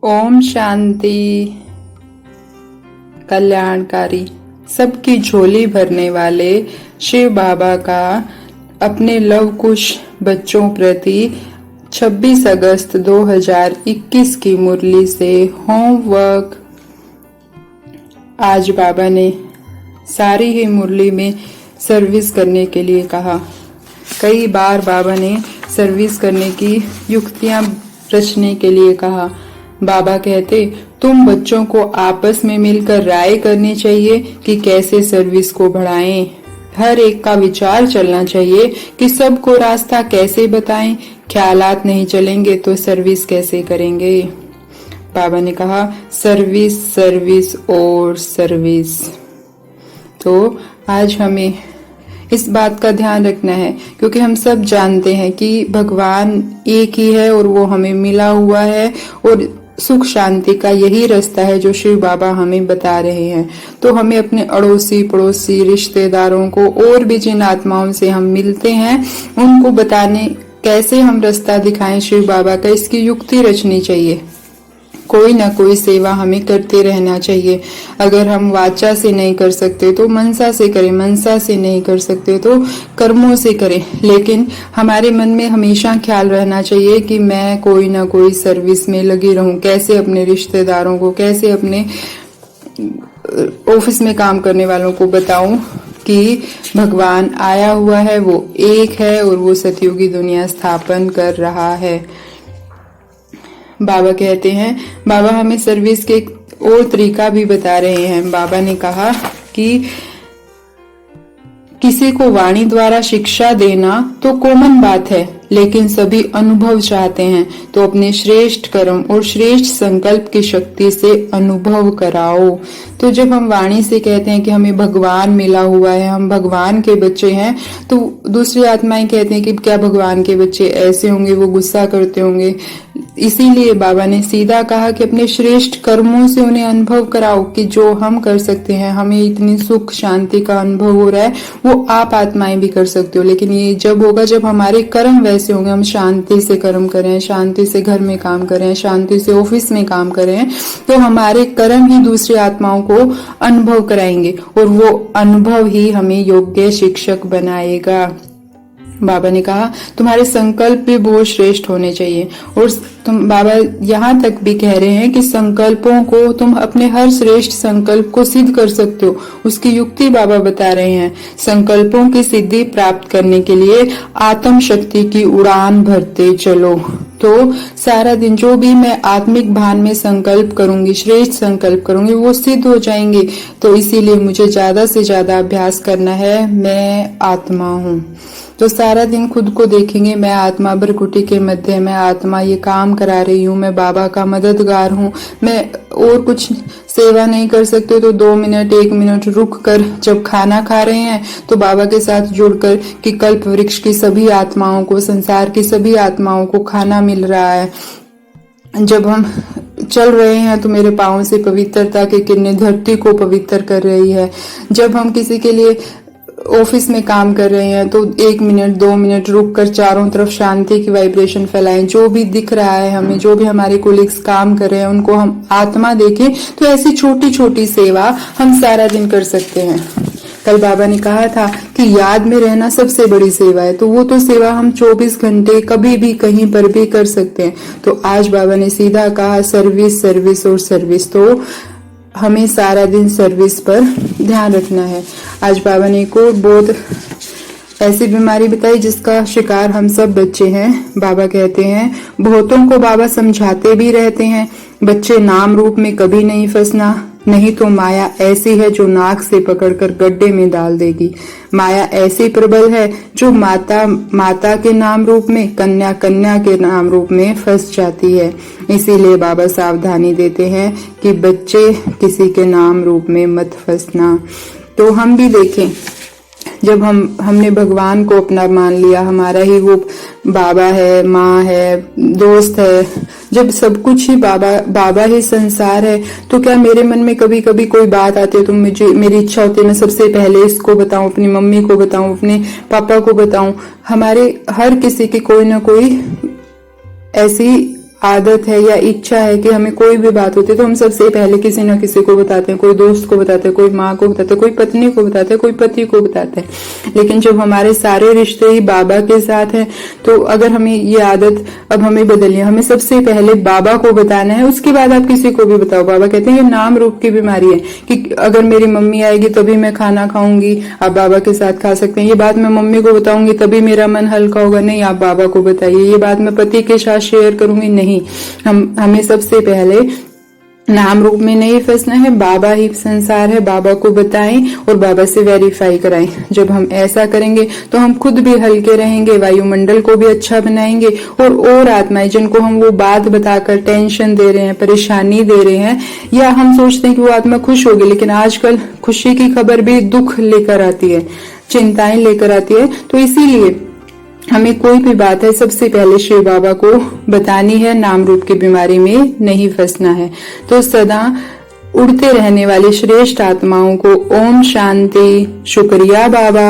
ओम शांति। कल्याणकारी, सबकी झोली भरने वाले शिव बाबा का अपने लव कुश बच्चों प्रति 26 अगस्त 2021 की मुरली से होमवर्क। आज बाबा ने सारी ही मुरली में सर्विस करने के लिए कहा। कई बार बाबा ने सर्विस करने की युक्तियां रचने के लिए कहा। बाबा कहते, तुम बच्चों को आपस में मिलकर राय करनी चाहिए कि कैसे सर्विस को बढ़ाएं। हर एक का विचार चलना चाहिए कि सबको रास्ता कैसे बताएं। ख्यालात नहीं चलेंगे तो सर्विस कैसे करेंगे। बाबा ने कहा, सर्विस सर्विस और सर्विस। तो आज हमें इस बात का ध्यान रखना है, क्योंकि हम सब जानते हैं कि भगवान एक ही है और वो हमें मिला हुआ है और सुख शांति का यही रास्ता है जो शिव बाबा हमें बता रहे हैं। तो हमें अपने अड़ोसी पड़ोसी रिश्तेदारों को और भी जिन आत्माओं से हम मिलते हैं उनको बताने कैसे हम रास्ता दिखाएं शिव बाबा का, इसकी युक्ति रचनी चाहिए। कोई ना कोई सेवा हमें करते रहना चाहिए। अगर हम वाचा से नहीं कर सकते तो मनसा से करें, मनसा से नहीं कर सकते तो कर्मों से करें। लेकिन हमारे मन में हमेशा ख्याल रहना चाहिए कि मैं कोई ना कोई सर्विस में लगी रहूं। कैसे अपने रिश्तेदारों को, कैसे अपने ऑफिस में काम करने वालों को बताऊं कि भगवान आया हुआ है, वो एक है और वो सतयुगी दुनिया स्थापन कर रहा है। बाबा कहते हैं, बाबा हमें सर्विस के और तरीका भी बता रहे हैं। बाबा ने कहा कि किसी को वाणी द्वारा शिक्षा देना तो कॉमन बात है, लेकिन सभी अनुभव चाहते हैं, तो अपने श्रेष्ठ कर्म और श्रेष्ठ संकल्प की शक्ति से अनुभव कराओ। तो जब हम वाणी से कहते हैं कि हमें भगवान मिला हुआ है, हम भगवान के बच्चे हैं, तो दूसरी आत्माएं कहते हैं कि क्या भगवान के बच्चे ऐसे होंगे, वो गुस्सा करते होंगे। इसीलिए बाबा ने सीधा कहा कि अपने श्रेष्ठ कर्मों से उन्हें अनुभव कराओ कि जो हम कर सकते हैं, हमें इतनी सुख शांति का अनुभव हो रहा है, वो आप आत्माएं भी कर सकते हो। लेकिन ये जब होगा जब हमारे कर्म वैसे होंगे, हम शांति से कर्म करें, शांति से घर में काम करें, शांति से ऑफिस में काम करें, तो हमारे कर्म ही दूसरी आत्माओं को अनुभव कराएंगे और वो अनुभव ही हमें योग्य शिक्षक बनाएगा। बाबा ने कहा, तुम्हारे संकल्प भी बहुत श्रेष्ठ होने चाहिए। और तुम बाबा यहाँ तक भी कह रहे हैं कि संकल्पों को तुम अपने हर श्रेष्ठ संकल्प को सिद्ध कर सकते हो। उसकी युक्ति बाबा बता रहे हैं। संकल्पों की सिद्धि प्राप्त करने के लिए आत्म शक्ति की उड़ान भरते चलो। तो सारा दिन जो भी मैं आत्मिक भान में संकल्प करूंगी, श्रेष्ठ संकल्प करूंगी, वो सिद्ध हो जाएंगे। तो इसीलिए मुझे ज्यादा से ज्यादा अभ्यास करना है। मैं आत्मा हूँ, तो सारा दिन खुद को देखेंगे, मैं आत्मा भ्रकुटी के मध्य, मैं आत्मा ये काम करा रही हूँ, मैं बाबा का मददगार हूँ। मैं और कुछ सेवा नहीं कर सकते तो 2 मिनट 1 मिनट रुक कर जब खाना खा रहे हैं तो बाबा के साथ जुड़कर कि कल्प वृक्ष की सभी आत्माओं को, संसार की सभी आत्माओं को खाना मिल रहा है। जब हम चल रहे हैं तो मेरे पांव से पवित्रता की किरणें धरती को पवित्र कर रही है। जब हम किसी के लिए ऑफिस में काम कर रहे हैं तो 1 मिनट 2 मिनट रुक कर चारों तरफ शांति की वाइब्रेशन फैलाएं। जो भी दिख रहा है हमें, जो भी हमारे कोलिग्स काम कर रहे हैं, उनको हम आत्मा देखें। तो ऐसी छोटी छोटी सेवा हम सारा दिन कर सकते हैं। कल बाबा ने कहा था कि याद में रहना सबसे बड़ी सेवा है, तो वो तो सेवा हम 24 घंटे कभी भी कहीं पर भी कर सकते हैं। तो आज बाबा ने सीधा कहा, सर्विस सर्विस और सर्विस। तो हमें सारा दिन सर्विस पर ध्यान रखना है। आज बाबा ने को बहुत ऐसी बीमारी बताई जिसका शिकार हम सब बच्चे हैं। बाबा कहते हैं, बहुतों को बाबा समझाते भी रहते हैं, बच्चे नाम रूप में कभी नहीं फंसना, नहीं तो माया ऐसी है जो नाक से पकड़कर गड्ढे में डाल देगी। माया ऐसी प्रबल है जो माता माता के नाम रूप में, कन्या कन्या के नाम रूप में फंस जाती है। इसीलिए बाबा सावधानी देते हैं कि बच्चे किसी के नाम रूप में मत फंसना। तो हम भी देखें, जब हमने भगवान को अपना मान लिया, हमारा ही वो बाबा है, माँ है, दोस्त है, जब सब कुछ ही बाबा ही संसार है, तो क्या मेरे मन में कभी कभी कोई बात आती है तो मेरी इच्छा होती है मैं सबसे पहले इसको बताऊं, अपनी मम्मी को बताऊं, अपने पापा को बताऊं। हमारे हर किसी की कोई ना कोई ऐसी आदत है या इच्छा है कि हमें कोई भी बात होती है तो हम सबसे पहले किसी न किसी को बताते हैं, कोई दोस्त को बताते हैं, कोई माँ को बताते हैं, कोई पत्नी को बताते हैं, कोई पति को बताते हैं। लेकिन जब हमारे सारे रिश्ते ही बाबा के साथ हैं तो अगर हमें ये आदत अब हमें बदलनी है, हमें सबसे पहले बाबा को बताना है, उसके बाद आप किसी को भी बताओ। बाबा कहते हैं ये नाम रूप की बीमारी है कि अगर मेरी मम्मी आएगी तभी मैं खाना खाऊंगी, आप बाबा के साथ खा सकते हैं। ये बात मैं मम्मी को बताऊंगी तभी मेरा मन हल्का होगा, नहीं आप बाबा को बताइए। ये बात मैं पति के साथ शेयर करूंगी, नहीं, हमें सबसे पहले नाम रूप में नहीं फंसना है, बाबा ही संसार है, बाबा को बताएं और बाबा से वेरीफाई कराएं। जब हम ऐसा करेंगे तो हम खुद भी हल्के रहेंगे, वायुमंडल को भी अच्छा बनाएंगे और आत्माएं जिनको हम वो बात बताकर टेंशन दे रहे हैं, परेशानी दे रहे हैं, या हम सोचते हैं कि वो आत्मा खुश होगी, लेकिन आजकल खुशी की खबर भी दुख लेकर आती है, चिंताएं लेकर आती है। तो इसीलिए हमें कोई भी बात है सबसे पहले शिव बाबा को बतानी है, नाम रूप की बीमारी में नहीं फंसना है। तो सदा उड़ते रहने वाली श्रेष्ठ आत्माओं को ओम शांति। शुक्रिया बाबा।